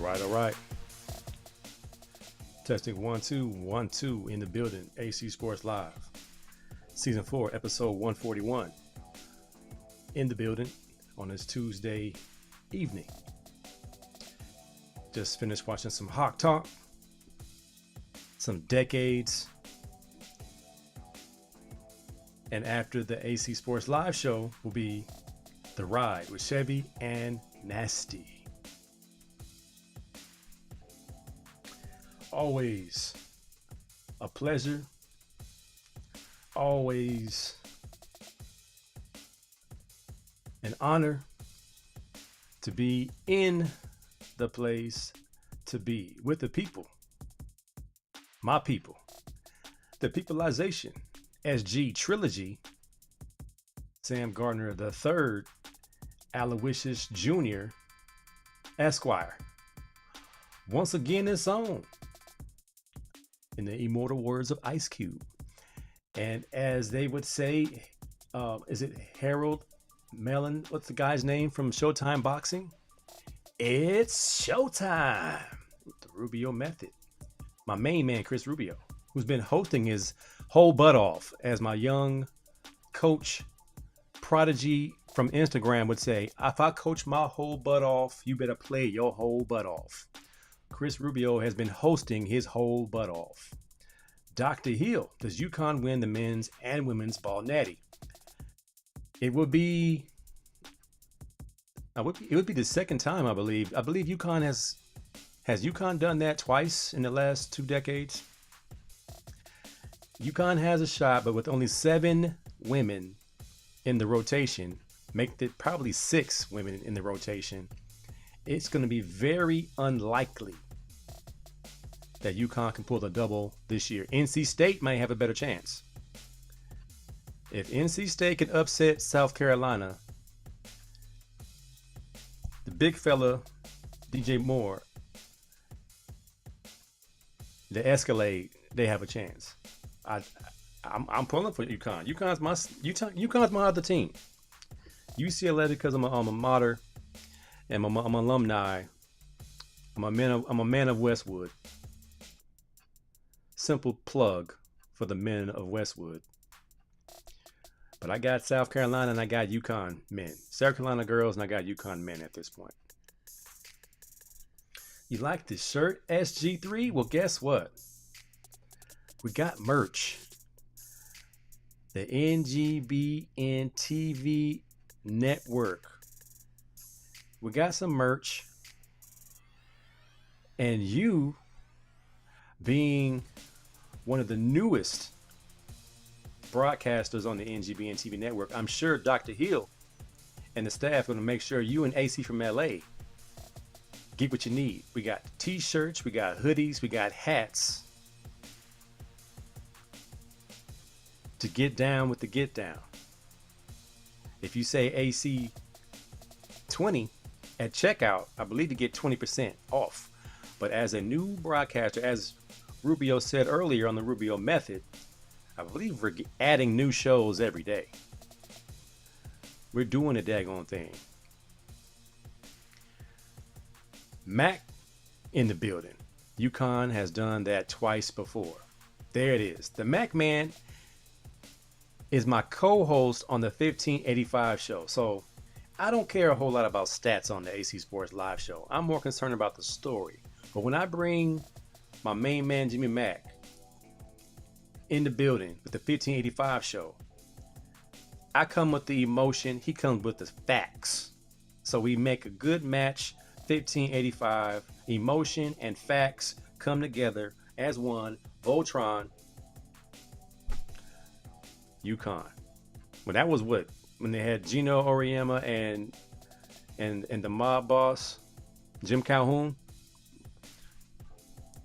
All right. Testing 1 2 1 2 in the building. AC Sports Live. Season 4, episode 141. In the building on this Tuesday evening. Just finished watching some Hawk Talk. Some decades. And after the AC Sports Live show will be The Ride with Chevy and Nasty. Always a pleasure. Always an honor to be in the place to be with the people. My people. The Peopleization SG Trilogy. Sam Gardner III, Aloysius Jr., Esquire. Once again in song. In the immortal words of Ice Cube. And as they would say, is it Harold Mellon? What's the guy's name from Showtime Boxing? It's showtime. The Rubio Method. My main man, Chris Rubio, who's been hosting his whole butt off, as my young coach prodigy from Instagram would say, if I coach my whole butt off, you better play your whole butt off. Chris Rubio has been hosting his whole butt off. Dr. Hill, does UConn win the men's and women's ball natty? It would be the second time, I believe. I believe UConn has UConn done that twice in the last 2 decades. UConn has a shot, but with only 7 women in the rotation, make it probably 6 women in the rotation. It's going to be very unlikely that UConn can pull the double this year. NC State may have a better chance. If NC State can upset South Carolina, the big fella, DJ Moore, the Escalade, they have a chance. I'm pulling for UConn. UConn's my other team. UCLA because I'm an alma mater. And I'm an alumni. I'm a man of Westwood. Simple plug for the men of Westwood. But I got South Carolina and I got UConn men. South Carolina girls and I got UConn men at this point. You like this shirt, SG3? Well, guess what? We got merch. The NGBN TV network. We got some merch, and you being one of the newest broadcasters on the NGBN TV network, I'm sure Dr. Hill and the staff are going to make sure you and AC from LA get what you need. We got t-shirts, we got hoodies, we got hats to get down with the get down. If you say AC 20 at checkout, I believe to get 20% off. But as a new broadcaster, as Rubio said earlier on the Rubio Method, I believe we're adding new shows every day. We're doing a daggone thing. Mac in the building. UConn has done that twice before. There it is. The Mac Man is my co-host on the 1585 show. So I don't care a whole lot about stats on the AC Sports Live show. I'm more concerned about the story. But when I bring my main man, Jimmy Mack, in the building with the 1585 show, I come with the emotion. He comes with the facts. So we make a good match. 1585, emotion and facts come together as one. Voltron, UConn. Well, that was what? When they had Gino Auriemma and the mob boss, Jim Calhoun?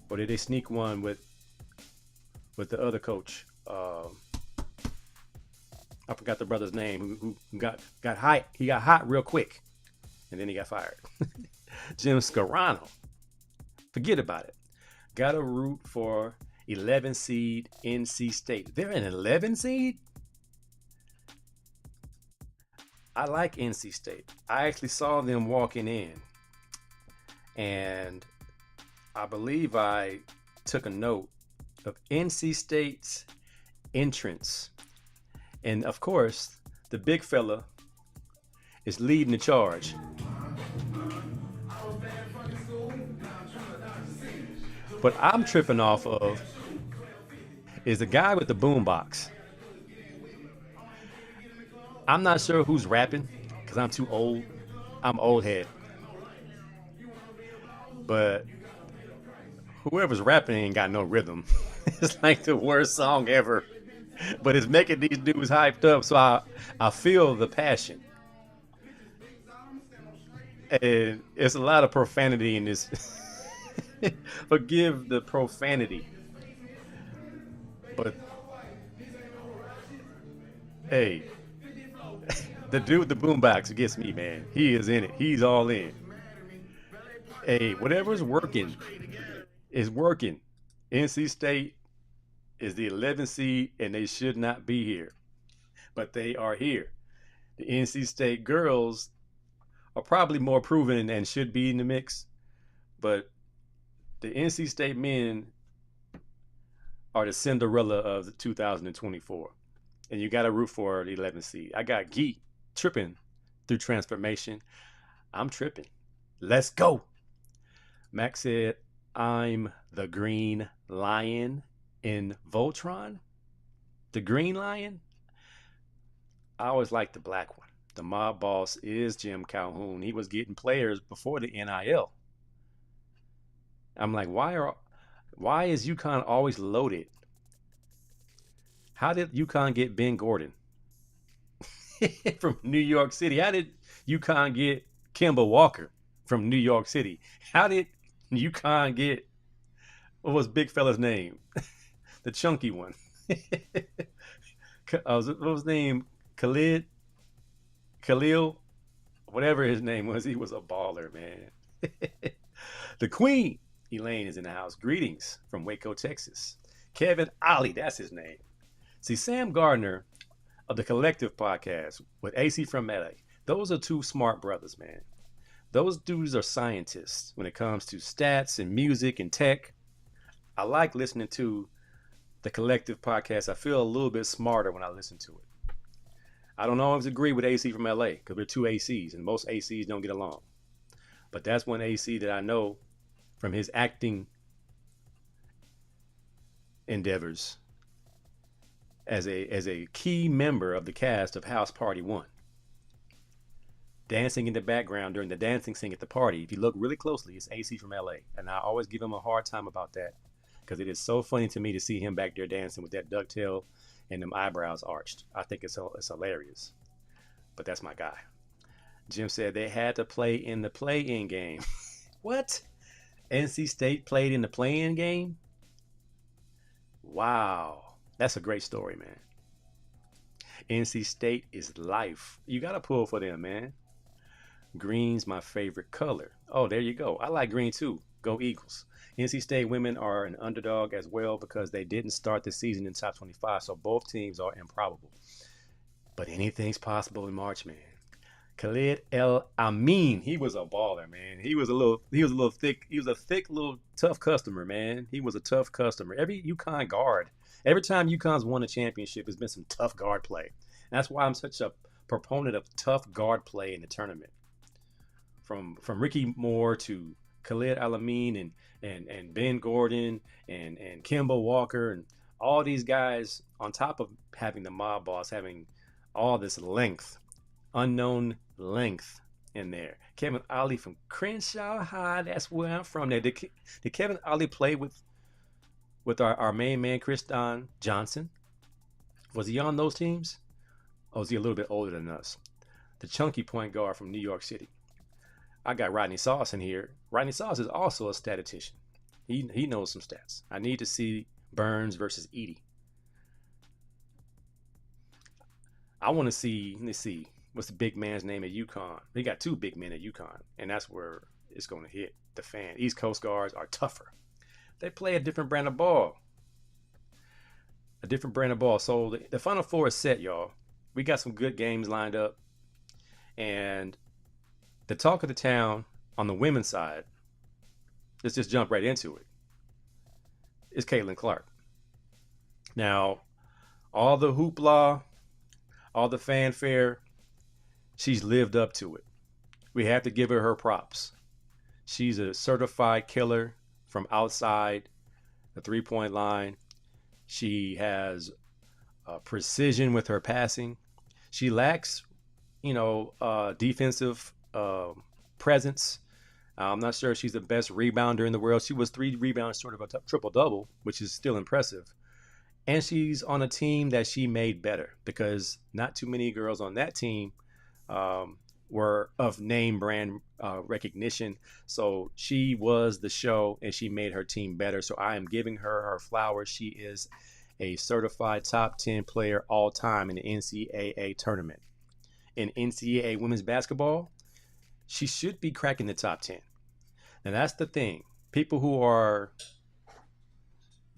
Or did they sneak one with the other coach? I forgot the brother's name who got hot. He got hot real quick, and then he got fired. Jim Scarano. Forget about it. Got to root for 11 seed NC State. They're an 11 seed? I like NC State. I actually saw them walking in. and I believe I took a note of NC State's entrance. And of course, the big fella is leading the charge. What I'm tripping off of is the guy with the boombox. I'm not sure who's rapping because I'm too old. I'm old head. But whoever's rapping ain't got no rhythm. It's like the worst song ever. But it's making these dudes hyped up. So I feel the passion. And it's a lot of profanity in this. Forgive the profanity. But hey, the dude with the boombox gets me, man. He is in it. He's all in. Hey, whatever's working is working. NC State is the 11th seed, and they should not be here, but they are here. The NC State girls are probably more proven and should be in the mix, but the NC State men are the Cinderella of the 2024, and you got to root for the 11th seed. I got Geek tripping through transformation. I'm tripping. Let's go. Max said, I'm the Green Lion in Voltron. The Green Lion? I always liked the black one. The mob boss is Jim Calhoun. He was getting players before the NIL. I'm like, why is UConn always loaded? How did UConn get Ben Gordon from New York City? How did UConn get Kemba Walker from New York City? How did UConn get, what was big fella's name? The chunky one. What was his name? Khalil, whatever his name was. He was a baller, man. The Queen, Elaine, is in the house. Greetings from Waco, Texas. Kevin Ollie, that's his name. See, Sam Gardner of the Collective podcast with AC from LA. Those are two smart brothers, man. Those dudes are scientists when it comes to stats and music and tech. I like listening to the Collective podcast. I feel a little bit smarter when I listen to it. I don't always agree with AC from LA because we're two ACs and most ACs don't get along. But that's one AC that I know from his acting endeavors as a key member of the cast of House Party 1. Dancing in the background during the dancing scene at the party. If you look really closely, it's AC from LA. And I always give him a hard time about that because it is so funny to me to see him back there dancing with that ducktail and them eyebrows arched. I think it's hilarious. But that's my guy. Jim said they had to play in the play-in game. What? NC State played in the play-in game? Wow. That's a great story, man. NC State is life. You got to pull for them, man. Green's my favorite color. Oh, there you go. I like green too. Go Eagles. NC State women are an underdog as well because they didn't start the season in top 25, so both teams are improbable. But anything's possible in March, man. Khalid El Amin, he was a baller, man. He was a little thick. He was a thick little tough customer, man. He was a tough customer. Every UConn guard, every time UConn's won a championship, it's been some tough guard play. And that's why I'm such a proponent of tough guard play in the tournament. From Ricky Moore to Khalid Al-Amin and Ben Gordon and Kemba Walker and all these guys, on top of having the mob boss, having all this length, unknown length in there. Kevin Ollie from Crenshaw High, that's where I'm from. There, did Kevin Ollie play with our main man, Chris Don Johnson? Was he on those teams? Or was he a little bit older than us? The chunky point guard from New York City. I got Rodney Sauce in here. Rodney Sauce is also a statistician. He knows some stats. I need to see Burns versus Edie. I want to see, let's see, what's the big man's name at UConn? They got two big men at UConn, and that's where it's going to hit the fan. East Coast guards are tougher. They play a different brand of ball. A different brand of ball. So the Final Four is set, y'all. We got some good games lined up. And the talk of the town on the women's side Let's just jump right into it. It's Caitlyn Clark. Now, all the hoopla, all the fanfare, she's lived up to it. We have to give her props. She's a certified killer from outside the 3 point line. She has precision with her passing. She lacks, defensive presence. I'm not sure if she's the best rebounder in the world. She was 3 rebounds short of a triple double, which is still impressive. And she's on a team that she made better because not too many girls on that team were of name brand recognition. So she was the show and she made her team better. So I am giving her her flowers. She is a certified top 10 player all time in the NCAA tournament. In NCAA women's basketball, she should be cracking the top 10. Now, that's the thing. People who are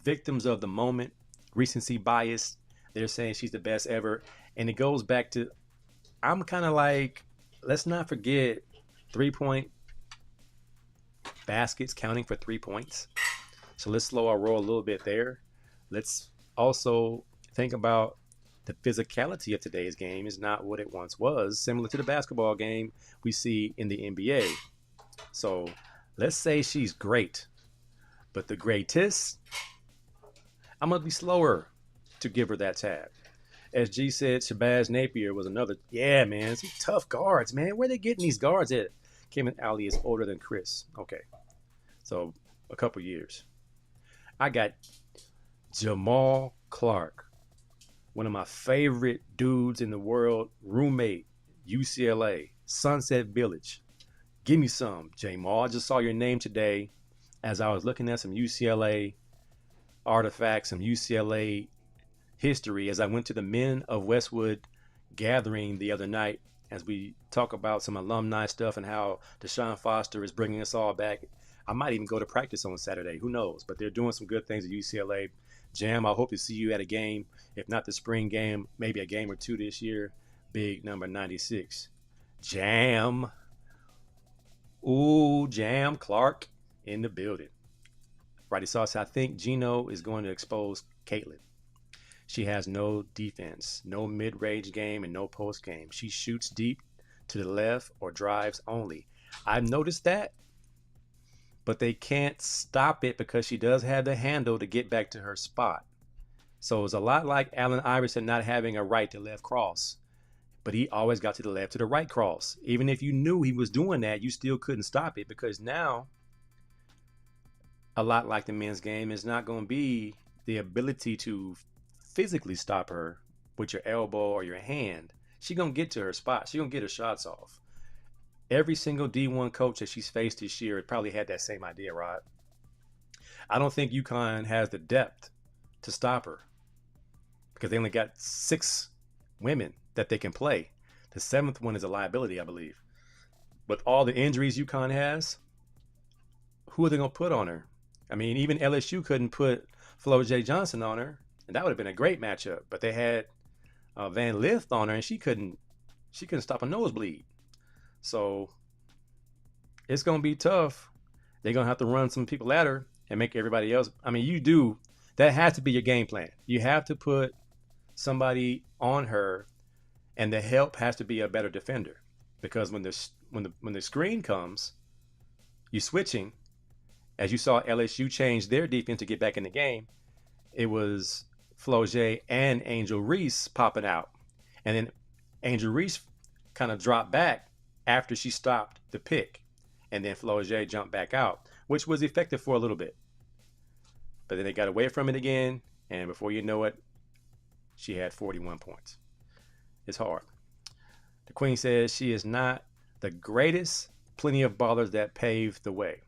victims of the moment, recency bias, they're saying she's the best ever. And it goes back to, I'm kind of like, let's not forget 3 point baskets counting for 3 points. So let's slow our roll a little bit there. Let's also think about the physicality of today's game is not what it once was, similar to the basketball game we see in the NBA. So let's say she's great, but the greatest, I'm going to be slower to give her that tab. As G said, Shabazz Napier was another. Yeah, man, some tough guards, man. Where they getting these guards at? Cayman Ali is older than Chris. Okay, so a couple years. I got Jamal Clark, one of my favorite dudes in the world, roommate, UCLA, Sunset Village. Give me some, Jamal. I just saw your name today as I was looking at some UCLA artifacts, some UCLA history as I went to the Men of Westwood gathering the other night as we talk about some alumni stuff and how Deshaun Foster is bringing us all back. I might even go to practice on Saturday. Who knows? But they're doing some good things at UCLA. Jam, I hope to see you at a game. If not the spring game, maybe a game or two this year. Big number 96. Jam. Ooh, Jam Clark in the building. Righty Sauce, I think Gino is going to expose Caitlyn. She has no defense, no mid-range game, and no post game. She shoots deep to the left or drives only. I've noticed that, but they can't stop it because she does have the handle to get back to her spot. So it's a lot like Allen Iverson not having a right to left cross, but he always got to the left to the right cross. Even if you knew he was doing that, you still couldn't stop it because now, a lot like the men's game, is not going to be the ability to physically stop her with your elbow or your hand. She's going to get to her spot. She's going to get her shots off. Every single D1 coach that she's faced this year probably had that same idea, Rod. I don't think UConn has the depth to stop her because they only got 6 women that they can play. The 7th one is a liability, I believe. With all the injuries UConn has, who are they going to put on her? I mean, even LSU couldn't put Flo J. Johnson on her, and that would have been a great matchup. But they had Van Lith on her, and she couldn't stop a nosebleed. So it's going to be tough. They're going to have to run some people at her and make everybody else. I mean, that has to be your game plan. You have to put somebody on her, and the help has to be a better defender. Because when the screen comes, you're switching. As you saw LSU change their defense to get back in the game, it was Flo J and Angel Reese popping out. And then Angel Reese kind of dropped back after she stopped the pick. And then Flo J jumped back out, which was effective for a little bit. But then they got away from it again, and before you know it, she had 41 points. It's hard. The Queen says she is not the greatest. Plenty of ballers that paved the way.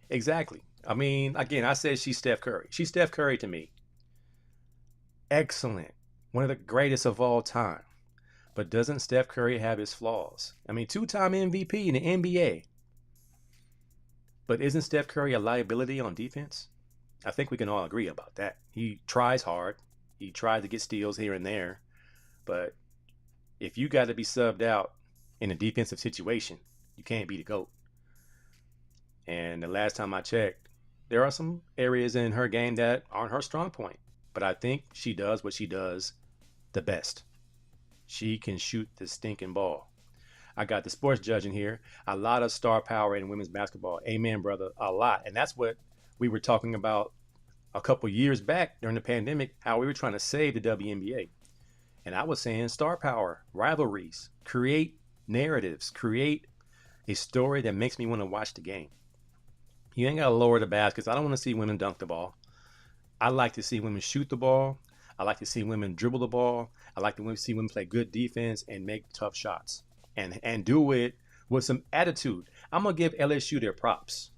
Exactly. I mean, again, I said she's Steph Curry. She's Steph Curry to me. Excellent. One of the greatest of all time. But doesn't Steph Curry have his flaws? I mean, 2-time MVP in the NBA. But isn't Steph Curry a liability on defense? I think we can all agree about that. He tries hard. He tries to get steals here and there. But if you got to be subbed out in a defensive situation, you can't be the GOAT. And the last time I checked, there are some areas in her game that aren't her strong point. But I think she does what she does the best. She can shoot the stinking ball. I got the sports judge in here. A lot of star power in women's basketball. Amen, brother. A lot. And that's what we were talking about a couple years back during the pandemic, how we were trying to save the WNBA. And I was saying star power, rivalries, create narratives, create a story that makes me want to watch the game. You ain't got to lower the baskets. I don't want to see women dunk the ball. I like to see women shoot the ball. I like to see women dribble the ball. I like to see women play good defense and make tough shots and do it with some attitude. I'm going to give LSU their props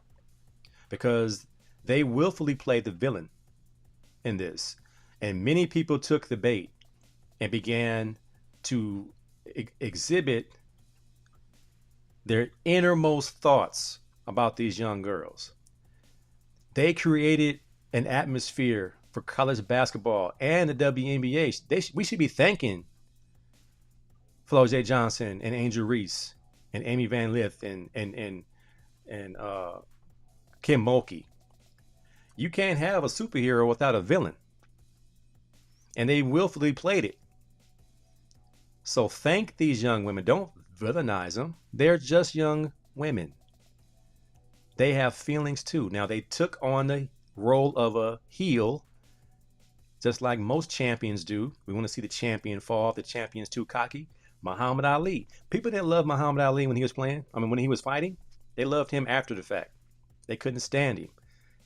because they willfully played the villain in this. And many people took the bait and began to exhibit their innermost thoughts about these young girls. They created an atmosphere for college basketball and the WNBA. We should be thanking Flo J. Johnson and Angel Reese and Amy Van Lith and Kim Mulkey. You can't have a superhero without a villain. And they willfully played it. So thank these young women. Don't villainize them. They're just young women. They have feelings too. Now, they took on the role of a heel, just like most champions do. We want to see the champion fall. The champion's too cocky. Muhammad Ali. People didn't love Muhammad Ali when he was playing. When he was fighting, they loved him after the fact. They couldn't stand him.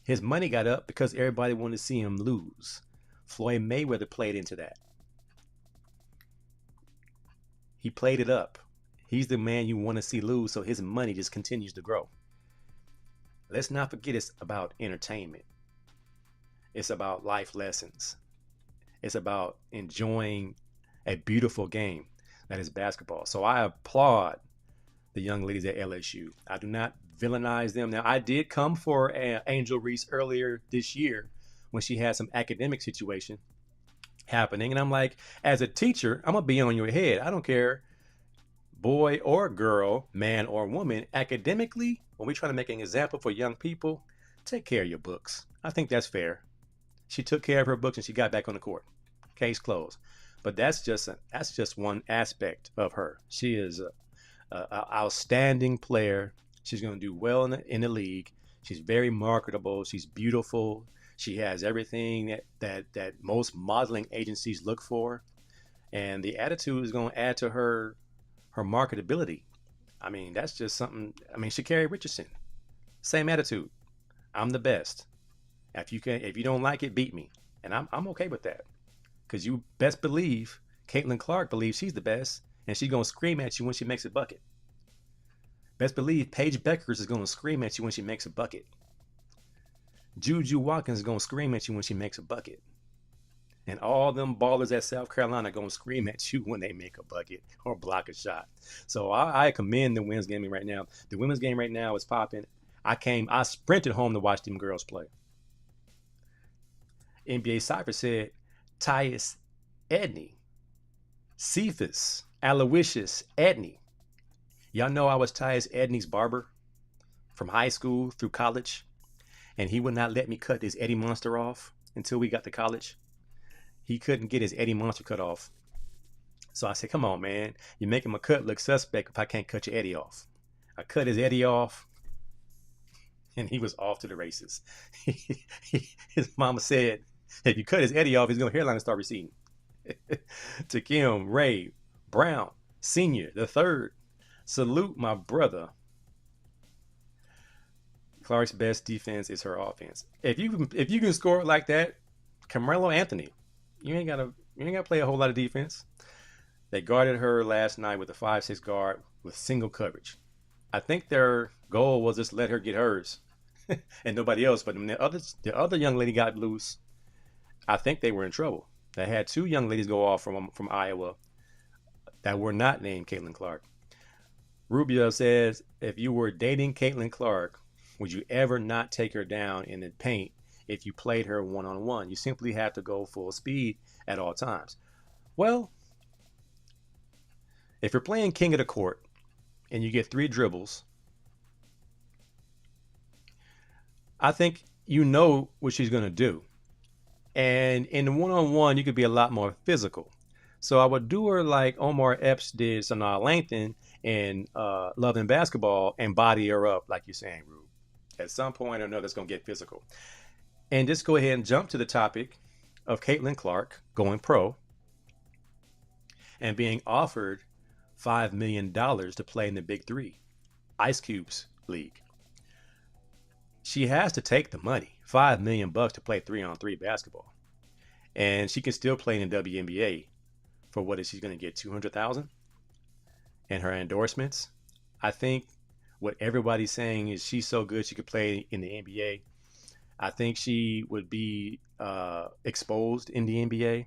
His money got up because everybody wanted to see him lose. Floyd Mayweather played into that. He played it up. He's the man you want to see lose, so his money just continues to grow. Let's not forget it's about entertainment. It's about life lessons. It's about enjoying a beautiful game that is basketball. So I applaud the young ladies at LSU. I do not villainize them. Now, I did come for Angel Reese earlier this year when she had some academic situation happening. And I'm like, as a teacher, I'm going to be on your head. I don't care, boy or girl, man or woman. Academically, when we try to make an example for young people, take care of your books. I think that's fair. She took care of her books and she got back on the court. Case closed. But that's just one aspect of her. She is an outstanding player. She's going to do well in the league. She's very marketable. She's beautiful. She has everything that most modeling agencies look for. And the attitude is going to add to her marketability. I mean, that's just something. I mean, Sha'Carri Richardson, same attitude. I'm the best. If you don't like it, beat me. And I'm okay with that. Because you best believe Caitlyn Clark believes she's the best, and she's going to scream at you when she makes a bucket. Best believe Paige Beckers is going to scream at you when she makes a bucket. Juju Watkins is going to scream at you when she makes a bucket. And all them ballers at South Carolina are going to scream at you when they make a bucket or block a shot. So I commend the women's game right now. The women's game right now is popping. I sprinted home to watch them girls play. NBA Cypher said, Tyus Edney, Cephas, Aloysius Edney. Y'all know I was Tyus Edney's barber from high school through college, and he would not let me cut his Eddie Monster off until we got to college. He couldn't get his Eddie Monster cut off. So I said, come on, man. You're making my cut look suspect if I can't cut your Eddie off. I cut his Eddie off, and he was off to the races. His mama said, if you cut his Eddie off, his hairline will start receding. To Kim Ray Brown, Sr., the third. Salute my brother. Clark's best defense is her offense. If you can score like that, Carmelo Anthony, you ain't gotta play a whole lot of defense. They guarded her last night with a 5'6" guard with single coverage. I think their goal was just let her get hers and nobody else. But when the other young lady got loose, I think they were in trouble. They had two young ladies go off from Iowa that were not named Caitlyn Clark. Rubio says, if you were dating Caitlyn Clark, would you ever not take her down in the paint if you played her one-on-one? You simply have to go full speed at all times. Well, if you're playing king of the court and you get 3 dribbles I think you know what she's going to do. And in the one-on-one, you could be a lot more physical. So I would do her like Omar Epps did Sanaa Langton in Love and Basketball and body her up, like you're saying, Rube. At some point or another, it's going to get physical. And just go ahead and jump to the topic of Caitlyn Clark going pro and being offered $5 million to play in the Big Three, Ice Cube's league. She has to take the money, $5 million to play 3-on-3 basketball, and she can still play in the WNBA for what is she going to get, 200,000, and her endorsements. I think what everybody's saying is she's so good she could play in the NBA. I think she would be exposed in the NBA.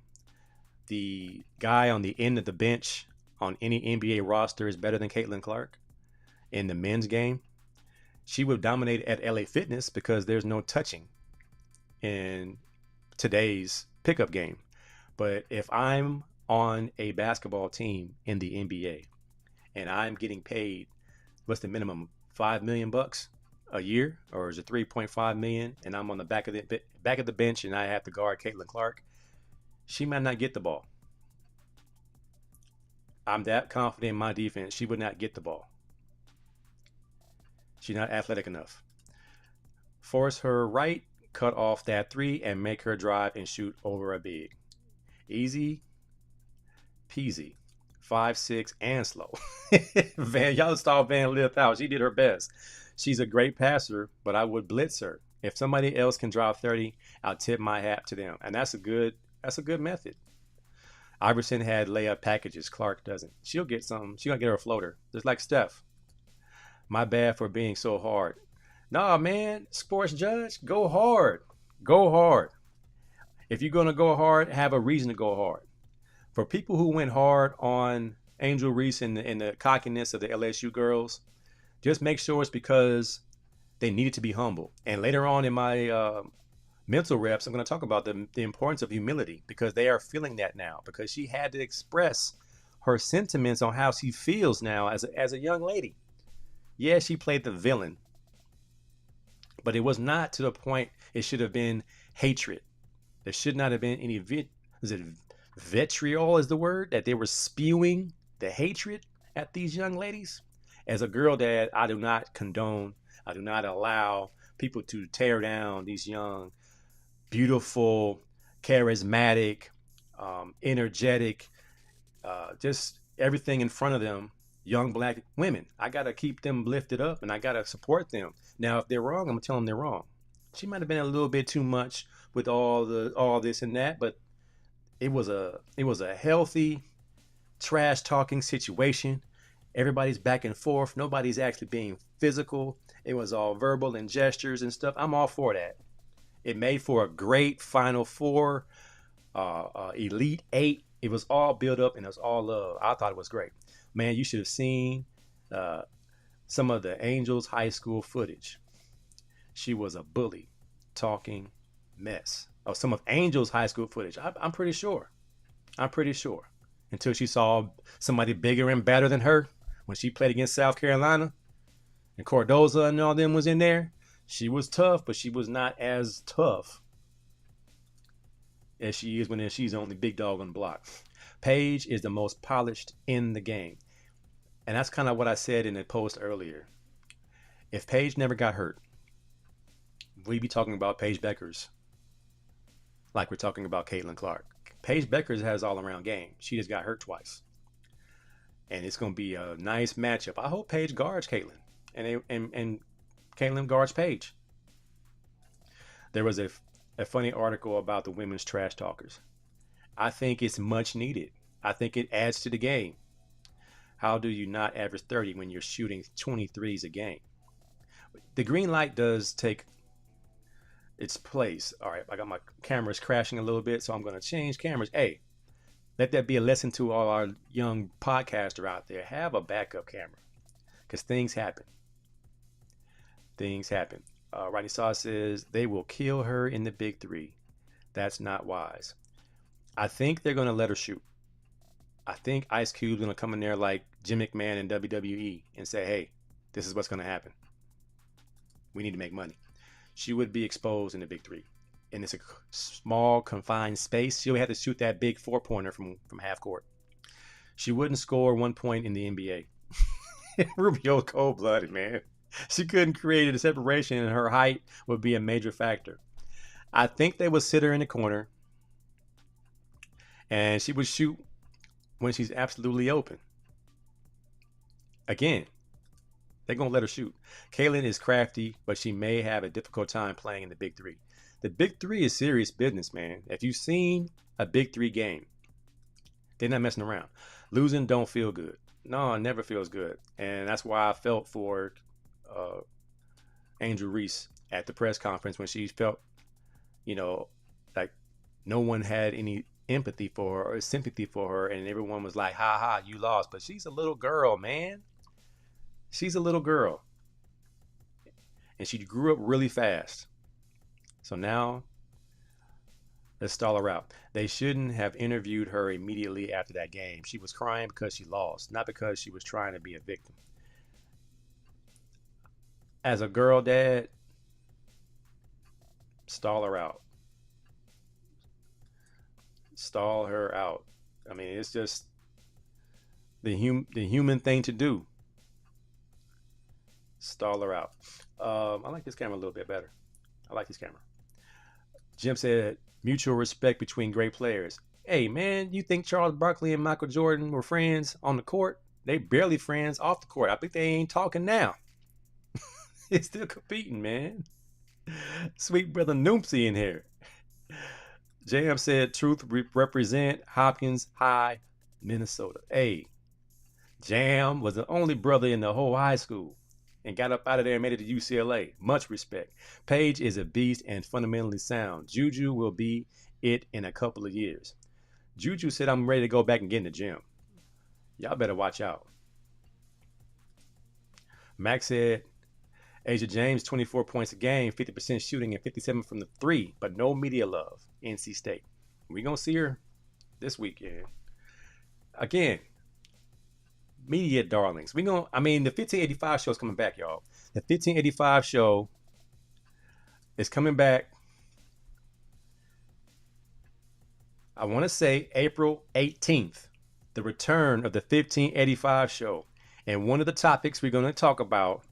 The guy on the end of the bench on any NBA roster is better than Caitlyn Clark in the men's game. She would dominate at LA Fitness because there's no touching in today's pickup game. But if I'm on a basketball team in the NBA and I'm getting paid, what's the minimum? $5 million a year, or is it 3.5 million? And I'm on the back of the bench and I have to guard Caitlyn Clark. She might not get the ball. I'm that confident in my defense. She would not get the ball. She's not athletic enough. Force her right, cut off that three, and make her drive and shoot over a big. Easy peasy. 5'6" and slow. Y'all saw Van Lith out. She did her best. She's a great passer, but I would blitz her. If somebody else can drop 30, I'll tip my hat to them. And that's a good method. Iverson had layup packages. Clark doesn't. She'll get some. She'll get her a floater. Just like Steph. My bad for being so hard. Nah, man, sports judge, go hard. Go hard. If you're going to go hard, have a reason to go hard. For people who went hard on Angel Reese and the cockiness of the LSU girls, just make sure it's because they needed to be humble. And later on in my mental reps, I'm going to talk about the importance of humility because they are feeling that now because she had to express her sentiments on how she feels now as a young lady. Yeah, she played the villain, but it was not to the point it should have been hatred. There should not have been any vitriol is the word that they were spewing the hatred at these young ladies. As a girl dad, I do not condone, I do not allow people to tear down these young, beautiful, charismatic, energetic, just everything in front of them. Young black women. I got to keep them lifted up and I got to support them. Now, if they're wrong, I'm going to tell them they're wrong. She might have been a little bit too much with all this and that, but it was a healthy trash talking situation. Everybody's back and forth. Nobody's actually being physical. It was all verbal and gestures and stuff. I'm all for that. It made for a great Final Four, Elite Eight. It was all built up and it was all love. I thought it was great. Man, you should have seen some of the Angels high school footage. She was a bully, talking mess. Oh, some of Angels high school footage. I'm pretty sure. Until she saw somebody bigger and better than her when she played against South Carolina and Cordoza and all them was in there. She was tough, but she was not as tough as she is when she's the only big dog on the block. Paige is the most polished in the game. And that's kind of what I said in the post earlier. If Paige never got hurt, we'd be talking about Paige Beckers like we're talking about Caitlyn Clark. Paige Beckers has all-around game. She just got hurt twice. And it's going to be a nice matchup. I hope Paige guards Caitlyn. And Caitlyn guards Paige. There was a funny article about the women's trash talkers. I think it's much needed. I think it adds to the game. How do you not average 30 when you're shooting 23s a game? The green light does take its place. All right, I got my cameras crashing a little bit, so I'm going to change cameras. Hey, let that be a lesson to all our young podcaster out there. Have a backup camera because things happen. Things happen. Rodney Saw says they will kill her in the Big Three. That's not wise. I think they're going to let her shoot. I think Ice Cube's going to come in there like Jim McMahon in WWE and say, hey, this is what's going to happen. We need to make money. she would be exposed in the big three. And it's a small, confined space. She would have to shoot that big 4-pointer from half court. She wouldn't score 1 point in the NBA. Rubio cold-blooded, man. She couldn't create a separation, and her height would be a major factor. I think they would sit her in the corner, and she would shoot when she's absolutely open. Again, they're going to let her shoot. Caitlyn is crafty, but she may have a difficult time playing in the big three. The big three is serious business, man. If you've seen a big three game, they're not messing around. Losing don't feel good. No, it never feels good. And that's why I felt for Angel Reese at the press conference when she felt, like no one had any empathy for her or sympathy for her. And everyone was like, ha ha, you lost. But she's a little girl, man. She's a little girl. And she grew up really fast. So now, let's stall her out. They shouldn't have interviewed her immediately after that game. She was crying because she lost, not because she was trying to be a victim. As a girl dad, stall her out. Stall her out. I mean, it's just the human thing to do. Stall her out. I like this camera a little bit better. I like this camera. Jim said, mutual respect between great players. Hey, man, you think Charles Barkley and Michael Jordan were friends on the court? They barely friends off the court. I think they ain't talking now. They're still competing, man. Sweet brother Noompsy in here. JM said, truth represent Hopkins High, Minnesota. Hey, Jam was the only brother in the whole high school and got up out of there and made it to UCLA. Much respect. Paige is a beast and fundamentally sound. Juju will be it in a couple of years. Juju said, I'm ready to go back and get in the gym. Y'all better watch out. Max said, Asia James, 24 points a game, 50% shooting, and 57 from the three, but no media love. NC State. We're going to see her this weekend. Again, media darlings. The 1585 show is coming back, y'all. The 1585 show is coming back. I want to say April 18th, the return of the 1585 show. And one of the topics we're going to talk about,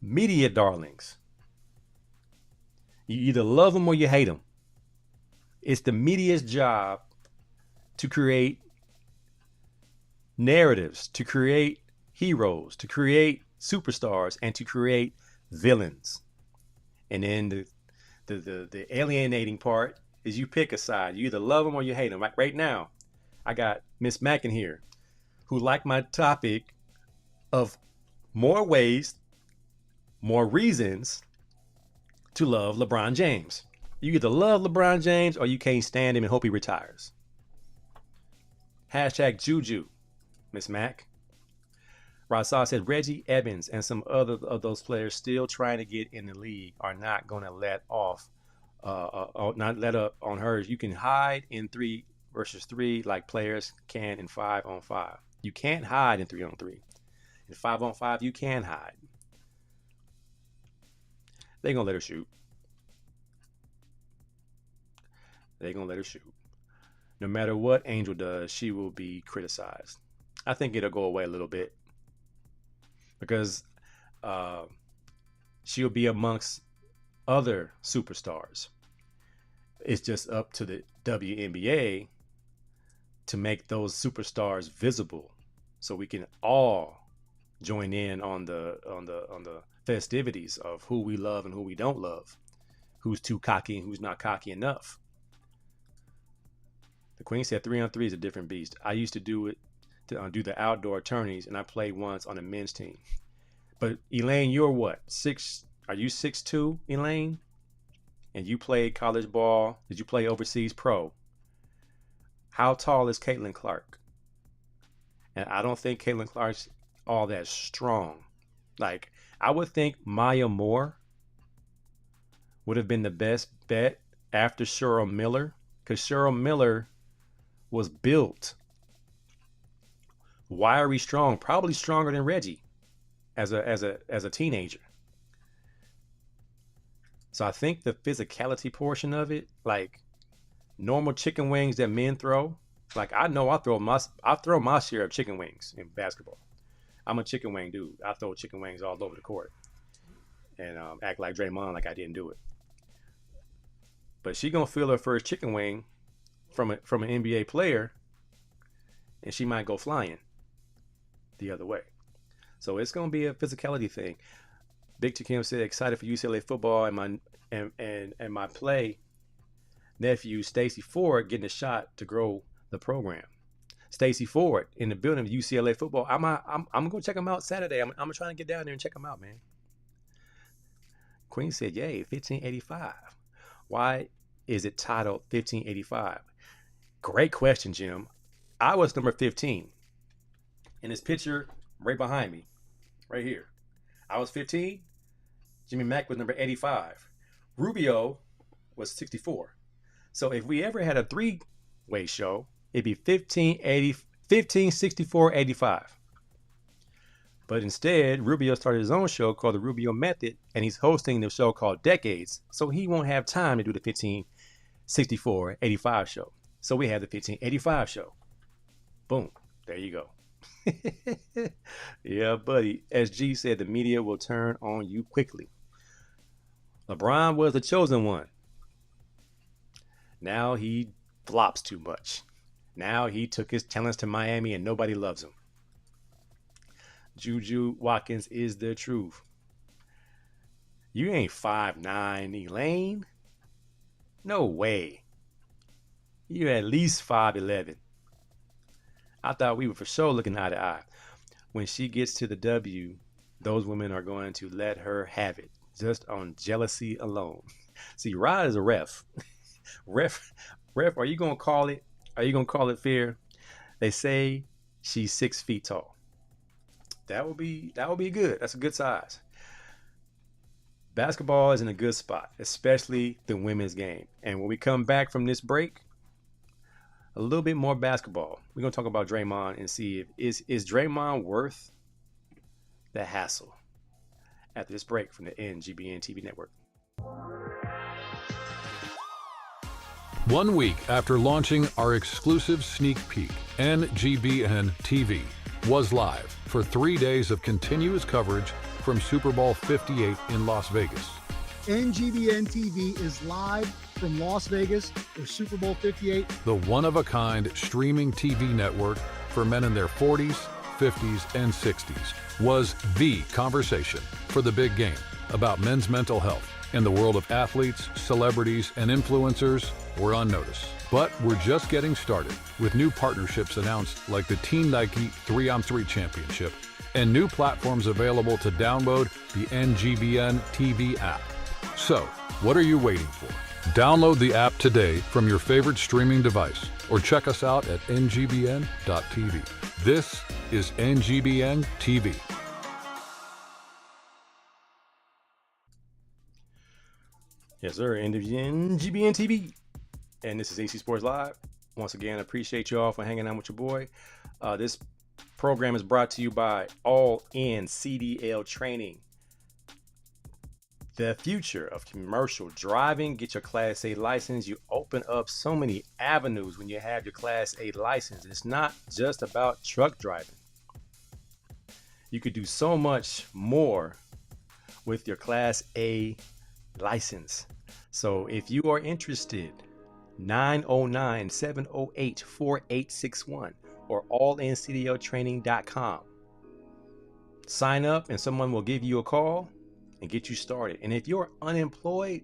media darlings. You either love them or you hate them. It's the media's job to create narratives, to create heroes, to create superstars, and to create villains. And then the alienating part is you pick a side. You either love them or you hate them. Right now, I got Miss Mackin here, who liked my topic of more ways, more reasons to love LeBron James. You either love LeBron James or you can't stand him and hope he retires. Hashtag Juju, Miss Mac. Rasa said Reggie Evans and some other of those players still trying to get in the league are not going to let up on hers. You can hide in 3 versus 3 like players can in 5-on-5. You can't hide in 3-on-3. In 5-on-5, you can hide. They're going to let her shoot. They're going to let her shoot. No matter what Angel does, she will be criticized. I think it'll go away a little bit because she'll be amongst other superstars. It's just up to the WNBA to make those superstars visible so we can all join in on the festivities of who we love and who we don't love, who's too cocky and who's not cocky enough. The Queen said 3-on-3 is a different beast. I used to do it to do the outdoor tourneys, and I played once on a men's team. But Elaine, you're what? Are you 6'2", Elaine? And you played college ball. Did you play overseas pro? How tall is Caitlin Clark? And I don't think Caitlin Clark's all that strong. Like, I would think Maya Moore would have been the best bet after Cheryl Miller, because Cheryl Miller was built wiry strong, probably stronger than Reggie as a teenager. So I think the physicality portion of it, like normal chicken wings that men throw, like I know I throw my share of chicken wings in basketball. I'm a chicken wing dude. I throw chicken wings all over the court and act like Draymond like I didn't do it. But she gonna feel her first chicken wing from an NBA player, and she might go flying the other way. So it's gonna be a physicality thing. Big Kim said excited for UCLA football and my play nephew Stacy Ford getting a shot to grow the program. Stacy Ford in the building of UCLA football. I'm gonna check him out Saturday. I'm trying to get down there and check him out, man. Queen said, "Yay, 1585. Why is it titled 1585?" Great question, Jim. I was number 15. In this picture right behind me, right here, I was 15. Jimmy Mack was number 85. Rubio was 64. So if we ever had a three-way show, it'd be 15, 64, 85. But instead, Rubio started his own show called The Rubio Method, and he's hosting the show called Decades. So he won't have time to do the 15, 64, 85 show. So we have the 1585 show. Boom. There you go. Yeah, buddy. As G said, the media will turn on you quickly. LeBron was the chosen one. Now he flops too much. Now he took his talents to Miami and nobody loves him. Juju Watkins is the truth. You ain't 5'9", Elaine. No way. You at least 5'11". I thought we were for sure looking eye to eye. When she gets to the W, those women are going to let her have it, just on jealousy alone. See, Rod is a ref. Ref, are you gonna call it? Are you gonna call it fair? They say she's 6 feet tall. That would be good. That's a good size. Basketball is in a good spot, especially the women's game. And when we come back from this break, a little bit more basketball. We're gonna talk about Draymond and see if is Draymond worth the hassle. After this break from the NGBN TV network. 1 week after launching our exclusive sneak peek, NGBN TV was live for 3 days of continuous coverage from Super Bowl 58 in Las Vegas. NGBN TV is live from Las Vegas for Super Bowl 58. The one-of-a-kind streaming TV network for men in their 40s, 50s, and 60s was the conversation for the big game about men's mental health. In the world of athletes, celebrities, and influencers, we're on notice. But we're just getting started with new partnerships announced like the Team Nike 3-on-3 Championship and new platforms available to download the NGBN TV app. So, what are you waiting for? Download the app today from your favorite streaming device or check us out at ngbn.tv. This is NGBN TV. Yes, sir. NGBN TV. And this is AC Sports Live. Once again, I appreciate you all for hanging out with your boy. This program is brought to you by All In CDL Training. The future of commercial driving. Get your Class A license. You open up so many avenues when you have your Class A license. It's not just about truck driving. You could do so much more with your Class A license. So if you are interested, 909-708-4861 or allincdltraining.com. Sign up and someone will give you a call and get you started. And if you're unemployed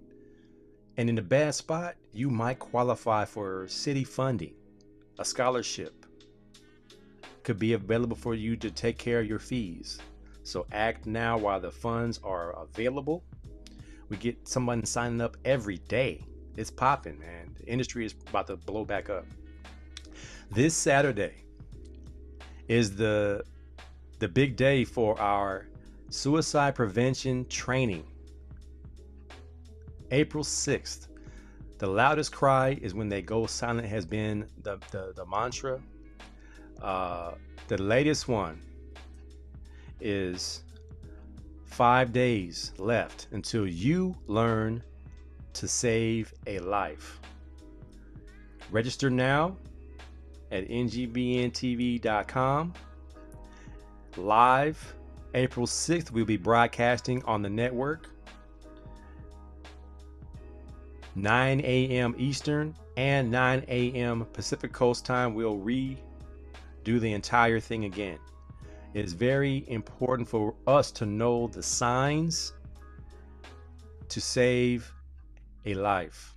and in a bad spot, you might qualify for city funding. A scholarship could be available for you to take care of your fees. So act now while the funds are available. We get someone signing up every day. It's popping, man. The industry is about to blow back up. This Saturday is the big day for our suicide prevention training. April 6th. The loudest cry is when they go silent has been the mantra. The latest one is 5 days left until you learn to save a life. Register now at ngbntv.com. Live April 6th, we'll be broadcasting on the network 9 a.m. Eastern and 9 a.m. Pacific Coast time. We'll redo the entire thing again. It is very important for us to know the signs to save a life.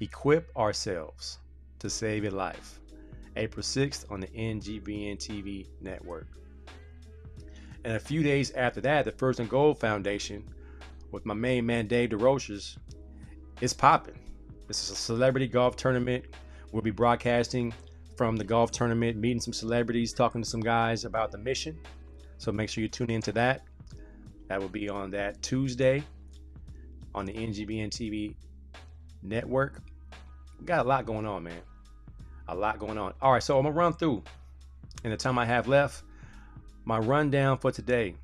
Equip ourselves to save a life. April 6th on the NGBN TV network. And a few days after that, the First and Gold Foundation with my main man Dave DeRoches is popping. This is a celebrity golf tournament. We'll be broadcasting from the golf tournament, meeting some celebrities, talking to some guys about the mission. So make sure you tune into that. That will be on that Tuesday on the NGBN TV network. We got a lot going on, man. A lot going on. All right, so I'm gonna run through in the time I have left my rundown for today.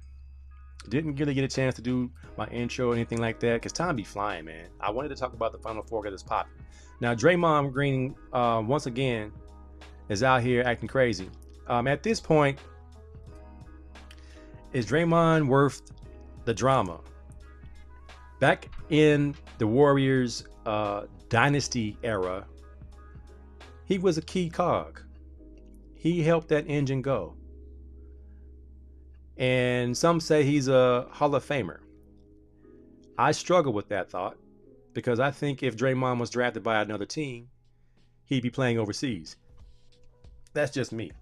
Didn't really get a chance to do my intro or anything like that because time be flying, man. I wanted to talk about the Final Four because it's popping. Now, Draymond Green, once again, is out here acting crazy. At this point, is Draymond worth the drama? Back in the Warriors dynasty era, he was a key cog. He helped that engine go. And some say he's a Hall of Famer. I struggle with that thought because I think if Draymond was drafted by another team, he'd be playing overseas. That's just me.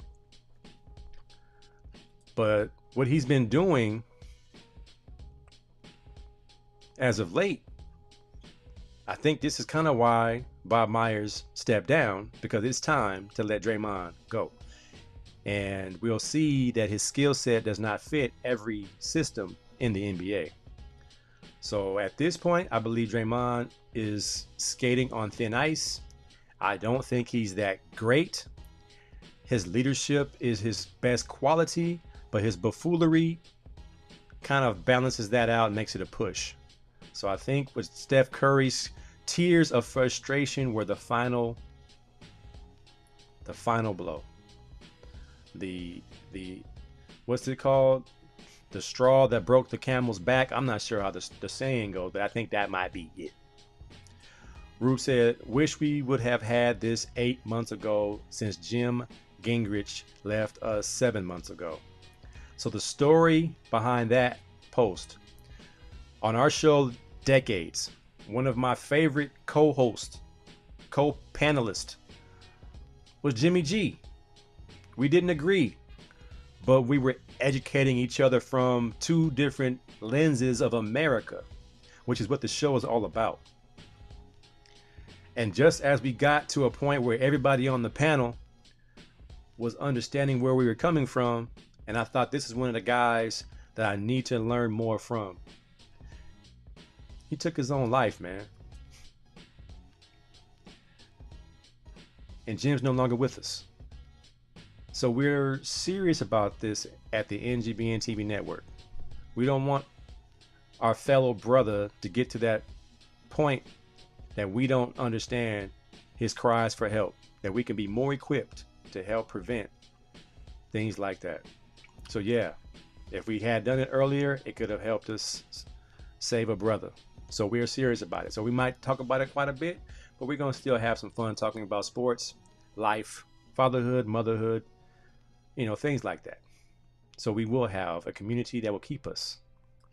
But what he's been doing as of late, I think this is kind of why Bob Myers stepped down, because it's time to let Draymond go. And we'll see that his skill set does not fit every system in the NBA. So at this point, I believe Draymond is skating on thin ice. I don't think he's that great. His leadership is his best quality, but his buffoonery kind of balances that out and makes it a push. So I think with Steph Curry's tears of frustration were the final blow. The what's it called? The straw that broke the camel's back. I'm not sure how the saying goes, but I think that might be it. Rube said, wish we would have had this 8 months ago since Jim Gingrich left us 7 months ago. So the story behind that post on our show Decades, one of my favorite co-hosts, co-panelists was Jimmy G. We didn't agree, but we were educating each other from two different lenses of America, which is what the show is all about. And just as we got to a point where everybody on the panel was understanding where we were coming from, and I thought this is one of the guys that I need to learn more from. He took his own life, man. And Jim's no longer with us. So we're serious about this at the NGBN TV network. We don't want our fellow brother to get to that point that we don't understand his cries for help, that we can be more equipped to help prevent things like that. So yeah, if we had done it earlier, it could have helped us save a brother. So we're serious about it. So we might talk about it quite a bit, but we're going to still have some fun talking about sports, life, fatherhood, motherhood, things like that. So we will have a community that will keep us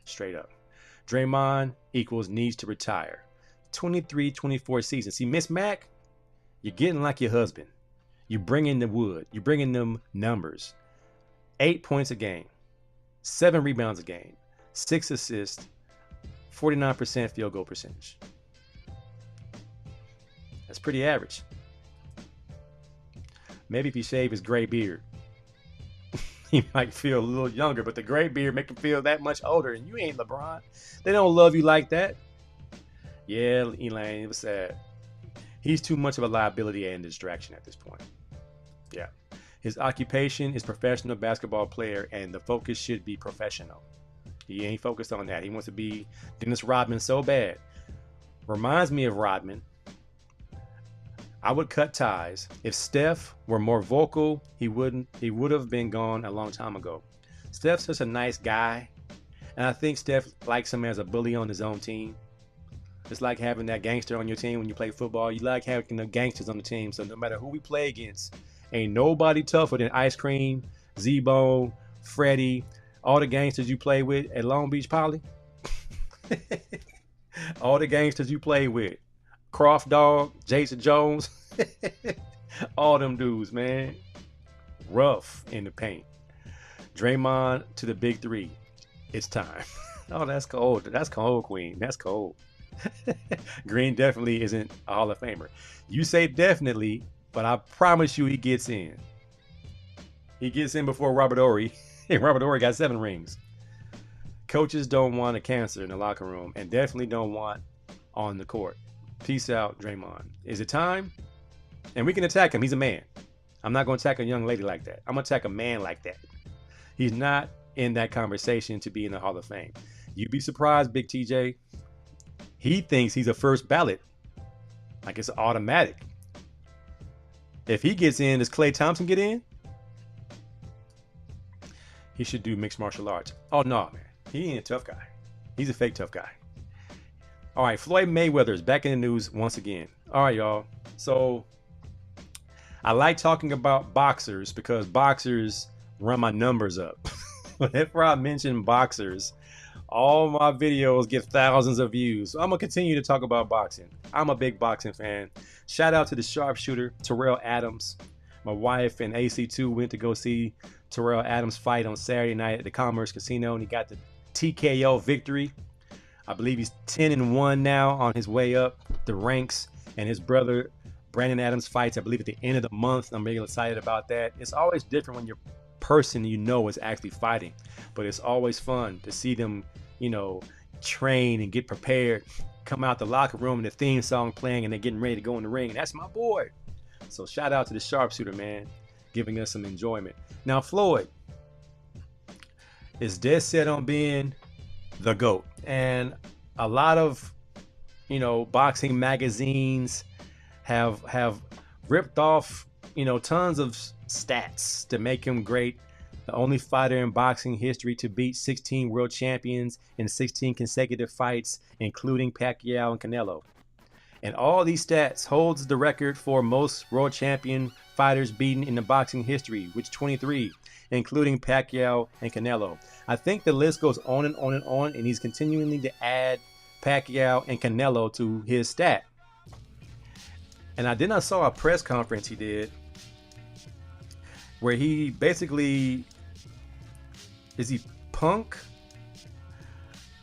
straight up. Draymond equals needs to retire. 23-24 season. See, Miss Mac, you're getting like your husband. You bring in the wood. You bring in them numbers. 8 points a game, 7 rebounds a game, 6 assists, 49% field goal percentage. That's pretty average. Maybe if you shave his gray beard, he might feel a little younger, but the gray beard make him feel that much older, and you ain't LeBron. They don't love you like that. Yeah, Elaine, it was sad. He's too much of a liability and distraction at this point. Yeah. His occupation is professional basketball player, and the focus should be professional. He ain't focused on that. He wants to be Dennis Rodman so bad. reminds me of Rodman. I would cut ties. If Steph were more vocal, he would have been gone a long time ago. Steph's such a nice guy, and I think Steph likes him as a bully on his own team. It's like having that gangster on your team when you play football. You like having the gangsters on the team, so no matter who we play against, ain't nobody tougher than Ice Cream, Z-Bone, Freddie, all the gangsters you play with at Long Beach Poly. All the gangsters you play with. Croft Dog, Jason Jones, all them dudes, man. Rough in the paint. Draymond to the big three. It's time. Oh, that's cold. That's cold, Queen. That's cold. Green definitely isn't a Hall of Famer. You say definitely, but I promise you he gets in. He gets in before Robert Horry. Robert Horry got 7 rings. Coaches don't want a cancer in the locker room and definitely don't want on the court. Peace out, Draymond. Is it time? And we can attack him. He's a man. I'm not going to attack a young lady like that. I'm going to attack a man like that. He's not in that conversation to be in the Hall of Fame. You'd be surprised, Big TJ. He thinks he's a first ballot. Like it's automatic. If he gets in, does Klay Thompson get in? He should do mixed martial arts. Oh, no, man. He ain't a tough guy. He's a fake tough guy. All right, Floyd Mayweather is back in the news once again. All right, y'all. So I like talking about boxers because boxers run my numbers up. Whenever I mention boxers, all my videos get thousands of views. So I'm going to continue to talk about boxing. I'm a big boxing fan. Shout out to the sharpshooter, Terrell Adams. My wife and AC2 went to go see Terrell Adams fight on Saturday night at the Commerce Casino, and he got the TKO victory. I believe he's 10-1 now on his way up the ranks, and his brother Brandon Adams fights, I believe, at the end of the month. I'm really excited about that. It's always different when your person you know is actually fighting, but it's always fun to see them, you know, train and get prepared, come out the locker room and the theme song playing and they're getting ready to go in the ring. And that's my boy. So shout out to the sharpshooter, man, giving us some enjoyment. Now, Floyd is dead set on being the GOAT. And a lot of, you know, boxing magazines have ripped off, you know, tons of stats to make him great. The only fighter in boxing history to beat 16 world champions in 16 consecutive fights, including Pacquiao and Canelo. And all these stats holds the record for most world champion fighters beaten in the boxing history, which 23, including Pacquiao and Canelo. I think the list goes on and on and on, and he's continuing to add Pacquiao and Canelo to his stat. And I saw a press conference he did where he basically, punk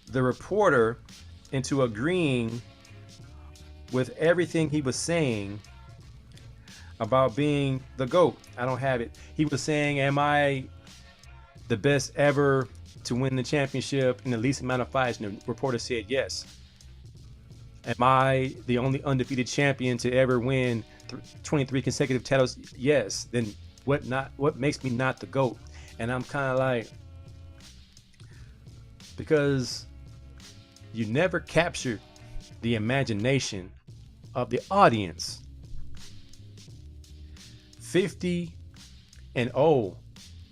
the reporter into agreeing with everything he was saying about being the GOAT. I don't have it. He was saying, am I the best ever to win the championship in the least amount of fights? And the reporter said yes. Am I the only undefeated champion to ever win 23 consecutive titles? Yes. Then what makes me not the GOAT? And I'm kind of like, because you never captured the imagination of the audience. 50-0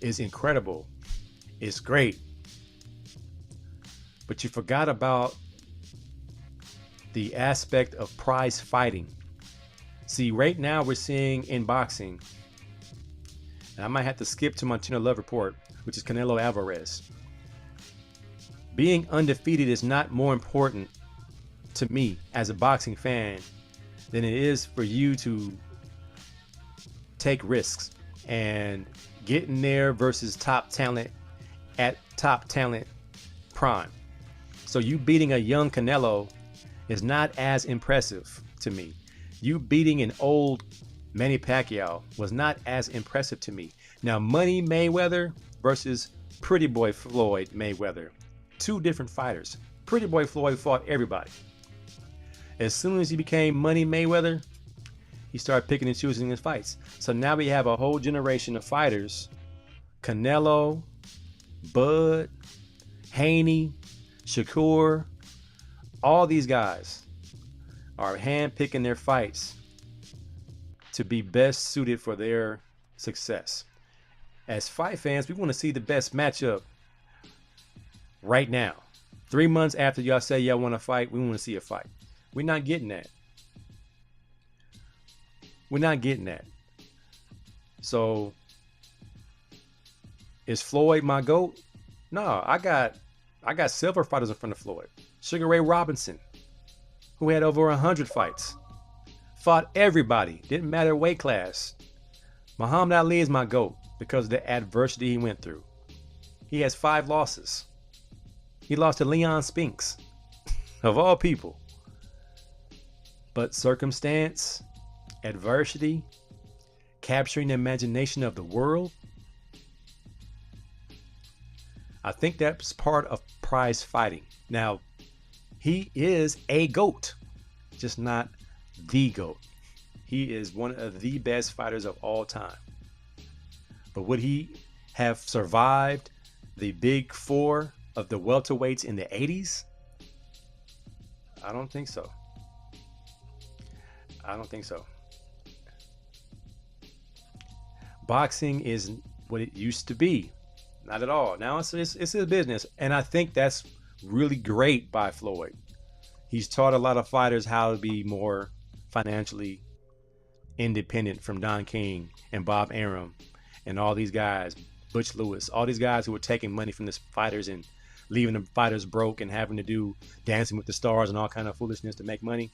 is incredible. It's great. But you forgot about the aspect of prize fighting. See, right now we're seeing in boxing, and I might have to skip to my Tuna Love report, which is Canelo Alvarez. Being undefeated is not more important to me as a boxing fan than it is for you to take risks and get in there versus top talent at top talent prime. So you beating a young Canelo is not as impressive to me. You beating an old Manny Pacquiao was not as impressive to me. Now, Money Mayweather versus Pretty Boy Floyd Mayweather. Two different fighters. Pretty Boy Floyd fought everybody. As soon as he became Money Mayweather, he started picking and choosing his fights. So now we have a whole generation of fighters. Canelo, Bud, Haney, Shakur, all these guys are handpicking their fights to be best suited for their success. As fight fans, we want to see the best matchup right now. 3 months after y'all say y'all want to fight, we want to see a fight. We're not getting that. We're not getting that. So, is Floyd my GOAT? No, I got silver fighters in front of Floyd. Sugar Ray Robinson, who had over 100 fights. Fought everybody. Didn't matter weight class. Muhammad Ali is my GOAT because of the adversity he went through. He has 5 losses. He lost to Leon Spinks, of all people. But circumstance, adversity, capturing the imagination of the world, I think that's part of prize fighting. Now, he is a GOAT, just not the GOAT. He is one of the best fighters of all time. But would he have survived the big 4 of the welterweights in the 80s? I don't think so. I don't think so. Boxing is what it used to be. Not at all. Now it's his business. And I think that's really great by Floyd. He's taught a lot of fighters how to be more financially independent from Don King and Bob Arum and all these guys, Butch Lewis, all these guys who were taking money from the fighters and leaving the fighters broke and having to do Dancing with the Stars and all kind of foolishness to make money.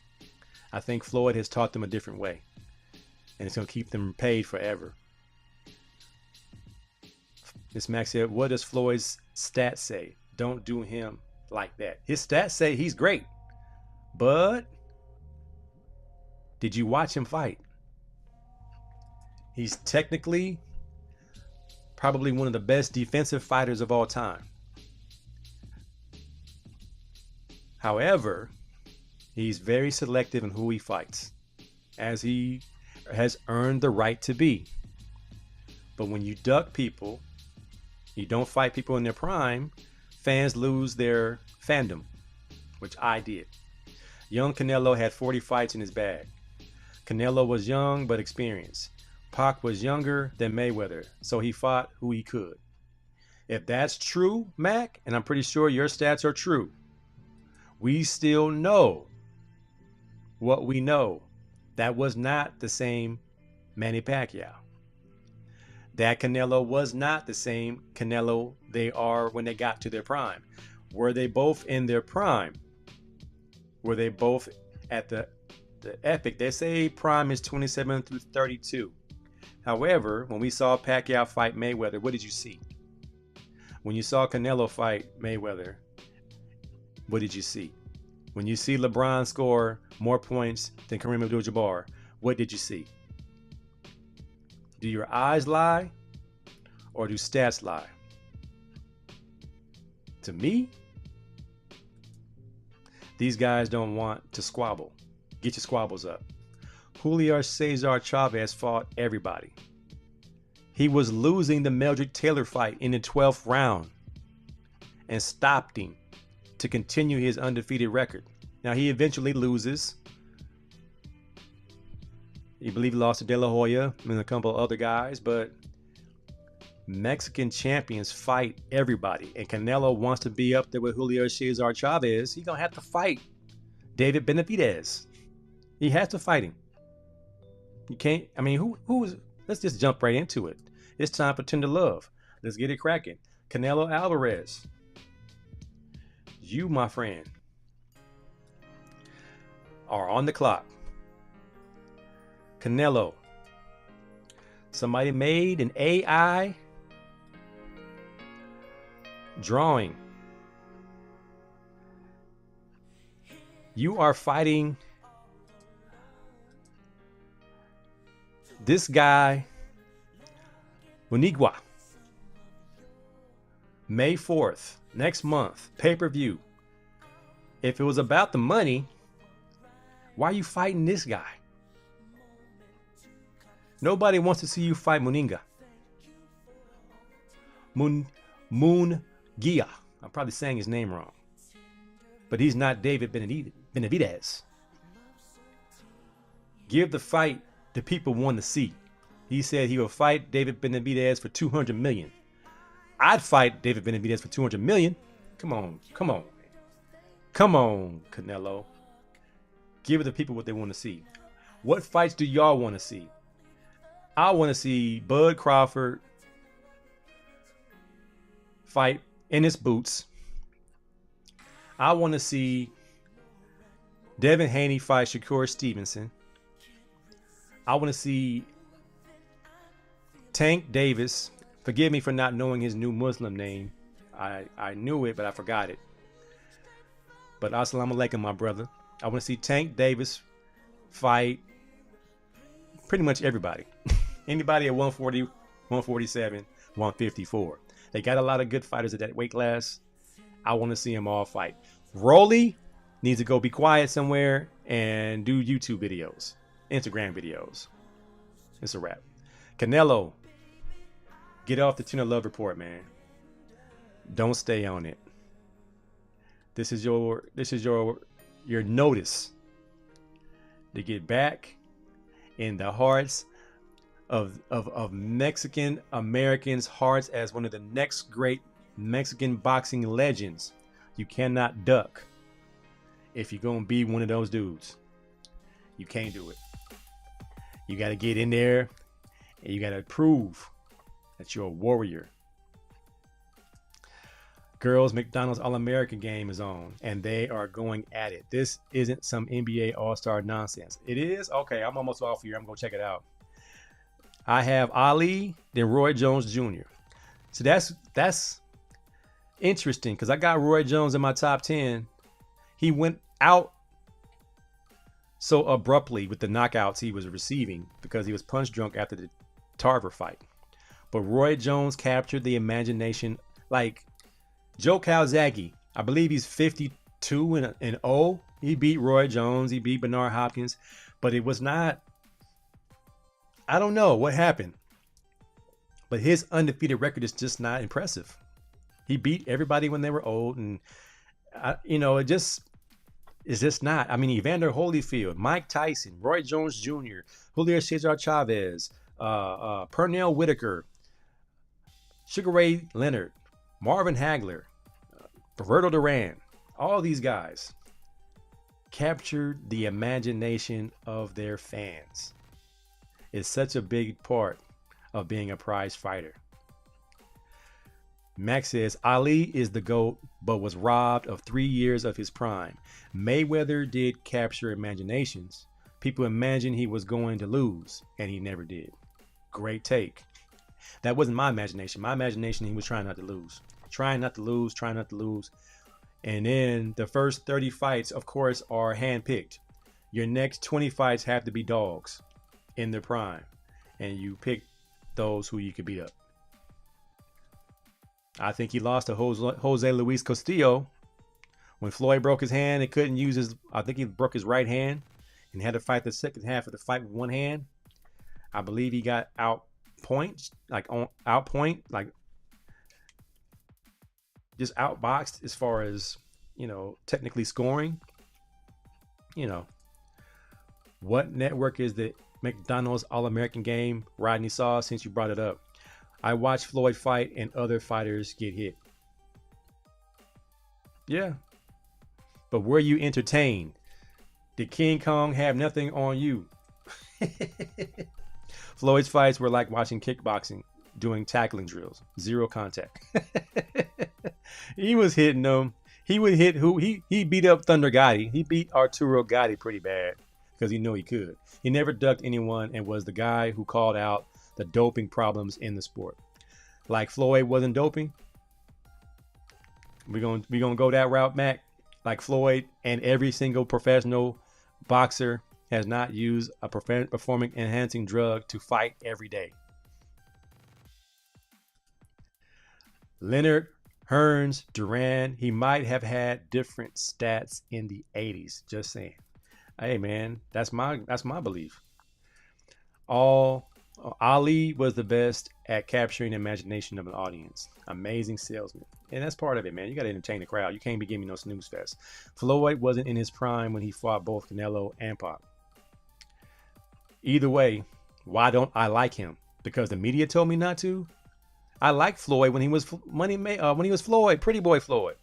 I think Floyd has taught them a different way, and it's going to keep them paid forever. Miss Max said, what does Floyd's stats say? Don't do him like that. His stats say he's great, but did you watch him fight? He's technically probably one of the best defensive fighters of all time. However, he's very selective in who he fights, as he has earned the right to be. But when you duck people, you don't fight people in their prime, fans lose their fandom, which I did. Young Canelo had 40 fights in his bag. Canelo was young but experienced. Pac was younger than Mayweather, so he fought who he could. If that's true, Mac, and I'm pretty sure your stats are true, we still know what we know. That was not the same Manny Pacquiao. That Canelo was not the same Canelo they are when they got to their prime. Were they both in their prime? Were they both at the epic? They say prime is 27 through 32. However, when we saw Pacquiao fight Mayweather, what did you see? When you saw Canelo fight Mayweather, what did you see? When you see LeBron score more points than Kareem Abdul-Jabbar, what did you see? Do your eyes lie or do stats lie? To me, these guys don't want to squabble. Get your squabbles up. Julio Cesar Chavez fought everybody. He was losing the Meldrick Taylor fight in the 12th round and stopped him to continue his undefeated record. Now he eventually loses. You believe he lost to De La Hoya and a couple of other guys, but Mexican champions fight everybody. And Canelo wants to be up there with Julio Cesar Chavez. He's going to have to fight David Benavidez. He has to fight him. You can't, I mean, who is, let's just jump right into it. It's time for Tender Love. Let's get it cracking. Canelo Alvarez. You, my friend, are on the clock. Canelo. Somebody made an AI drawing. You are fighting this guy, Munigua. May 4th, next month, pay-per-view. If it was about the money, why are you fighting this guy? Nobody wants to see you fight Muninga. Mungia. I'm probably saying his name wrong. But he's not David Benavidez. Give the fight the people want to see. He said he will fight David Benavidez for 200 million. I'd fight David Benavidez for 200 million. Come on, come on. Come on, Canelo. Give the people what they want to see. What fights do y'all want to see? I want to see Bud Crawford fight in his boots. I want to see Devin Haney fight Shakur Stevenson. I want to see Tank Davis. Forgive me for not knowing his new Muslim name. I knew it, but I forgot it. But assalamu alaikum, my brother. I want to see Tank Davis fight pretty much everybody. Anybody at 140, 147, 154. They got a lot of good fighters at that weight class. I want to see them all fight. Rolly needs to go be quiet somewhere and do YouTube videos, Instagram videos. It's a wrap. Canelo, get off the Tuna Love Report, man. Don't stay on it. This is your notice to get back in the hearts of Mexican Americans' hearts as one of the next great Mexican boxing legends. You cannot duck if you're gonna be one of those dudes. You can't do it. You got to get in there and you got to prove that you're a warrior. Girls McDonald's All-American game is on and they are going at it. This isn't some NBA All-Star nonsense. It is? Okay, I'm almost off here. I'm going to check it out. I have Ali, then Roy Jones Jr. So that's interesting because I got Roy Jones in my top 10. He went out so abruptly with the knockouts he was receiving because he was punch drunk after the Tarver fight. But Roy Jones captured the imagination like Joe Calzaghe. I believe he's 52 and 0. He beat Roy Jones. He beat Bernard Hopkins. But it was not, I don't know what happened. But his undefeated record is just not impressive. He beat everybody when they were old. And, it's just not. I mean, Evander Holyfield, Mike Tyson, Roy Jones Jr., Julio Cesar Chavez, Pernell Whitaker, Sugar Ray Leonard, Marvin Hagler, Roberto Duran, all these guys captured the imagination of their fans. It's such a big part of being a prize fighter. Max says, Ali is the GOAT, but was robbed of 3 years of his prime. Mayweather did capture imaginations. People imagined he was going to lose, and he never did. Great take. That wasn't my imagination. My imagination, he was trying not to lose. Trying not to lose, trying not to lose. And then the first 30 fights, of course, are handpicked. Your next 20 fights have to be dogs in their prime. And you pick those who you could beat up. I think he lost to Jose Luis Castillo when Floyd broke his hand and couldn't use his, I think he broke his right hand and had to fight the second half of the fight with one hand. I believe he got outpoint, just outboxed as far as, technically scoring. What network is the McDonald's All-American game? Rodney Saw, since you brought it up. I watched Floyd fight and other fighters get hit. Yeah. But were you entertained? Did King Kong have nothing on you? Floyd's fights were like watching kickboxing, doing tackling drills. Zero contact. He was hitting them. He would hit who? He beat up Thunder Gotti. He beat Arturo Gotti pretty bad because he knew he could. He never ducked anyone and was the guy who called out the doping problems in the sport. Like Floyd wasn't doping. We're gonna go that route, Mac. Like Floyd and every single professional boxer has not used a performance enhancing drug to fight every day. Leonard, Hearns, Duran, he might have had different stats in the 80s. Just saying. Hey man, that's my belief. Ali was the best at capturing the imagination of an audience. Amazing salesman. And that's part of it, man. You got to entertain the crowd. You can't be giving me no snooze fest. Floyd wasn't in his prime when he fought both Canelo and Pac. Either way, why don't I like him? Because the media told me not to? I liked Floyd when he was Floyd, Pretty Boy Floyd.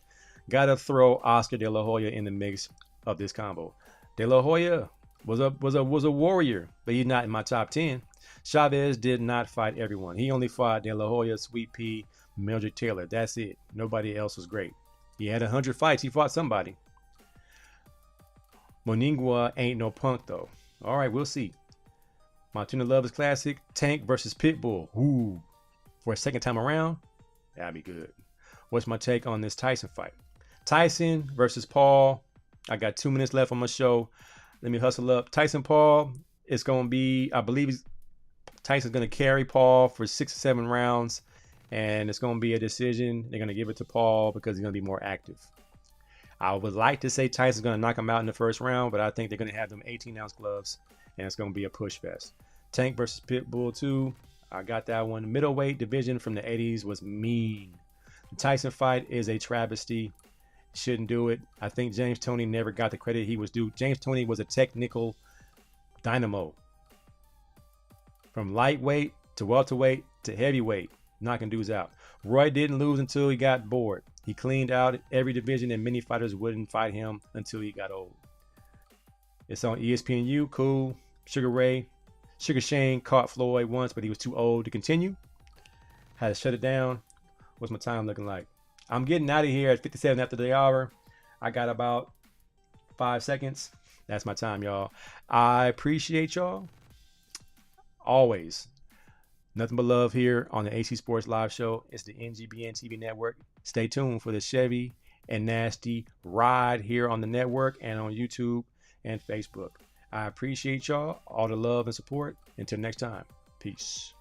Gotta throw Oscar De La Hoya in the mix of this combo. De La Hoya was a warrior, but he's not in my top 10. Chavez did not fight everyone. He only fought De La Hoya, Sweet Pea, Mildred Taylor. That's it. Nobody else was great. He had 100 fights. He fought somebody. Moningwa ain't no punk though. All right, we'll see. Montana Lovers Classic, Tank versus Pitbull. Ooh, for a second time around, that'd be good. What's my take on this Tyson fight? Tyson versus Paul. I got 2 minutes left on my show. Let me hustle up. Tyson Paul, it's going to be, I believe Tyson's going to carry Paul for 6 or 7 rounds, and it's going to be a decision. They're going to give it to Paul because he's going to be more active. I would like to say Tyson's going to knock him out in the first round, but I think they're going to have them 18-ounce gloves, and it's going to be a push fest. Tank versus Pitbull 2. I got that one. Middleweight division from the 80s was mean. The Tyson fight is a travesty. Shouldn't do it. I think James Toney never got the credit he was due. James Toney was a technical dynamo. From lightweight to welterweight to heavyweight, knocking dudes out. Roy didn't lose until he got bored. He cleaned out every division, and many fighters wouldn't fight him until he got old. It's on ESPNU. Cool. Sugar Shane caught Floyd once, but he was too old to continue. Had to shut it down. What's my time looking like? I'm getting out of here at 57 after the hour. I got about 5 seconds. That's my time, y'all. I appreciate y'all. Always. Nothing but love here on the AC Sports Live Show. It's the NGBN TV network. Stay tuned for the Chevy and Nasty ride here on the network and on YouTube and Facebook. I appreciate y'all, all the love and support. Until next time, peace.